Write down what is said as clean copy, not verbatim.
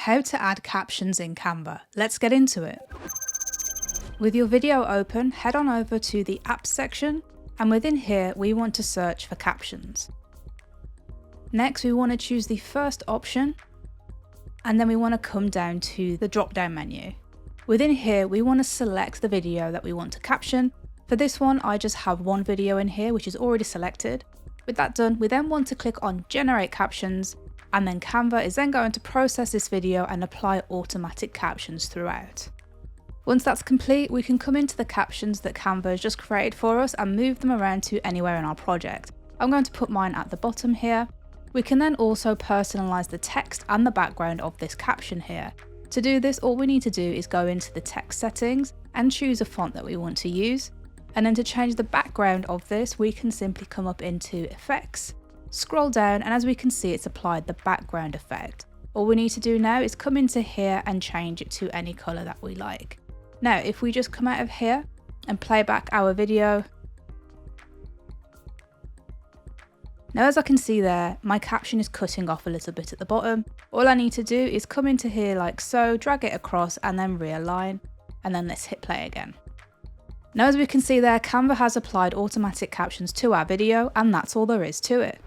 How to add captions in Canva. Let's get into it. With your video open, head on over to the apps section, and within here we want to search for captions. Next we want to choose the first option, and then we want to come down to the drop down menu. Within here we want to select the video that we want to caption. For this one I just have one video in here which is already selected. With that done, we then want to click on generate captions, and then Canva is then going to process this video and apply automatic captions throughout. Once that's complete, we can come into the captions that Canva has just created for us and move them around to anywhere in our project. I'm going to put mine at the bottom here. We can then also personalize the text and the background of this caption here. To do this, all we need to do is go into the text settings and choose a font that we want to use. And then to change the background of this, we can simply come up into effects, scroll down, and as we can see, it's applied the background effect. All we need to do now is come into here and change it to any color that we like. Now, if we just come out of here and play back our video, now as I can see there, my caption is cutting off a little bit at the bottom. All I need to do is come into here like so, drag it across and then realign, and then let's hit play again. Now as we can see there, Canva has applied automatic captions to our video, and that's all there is to it.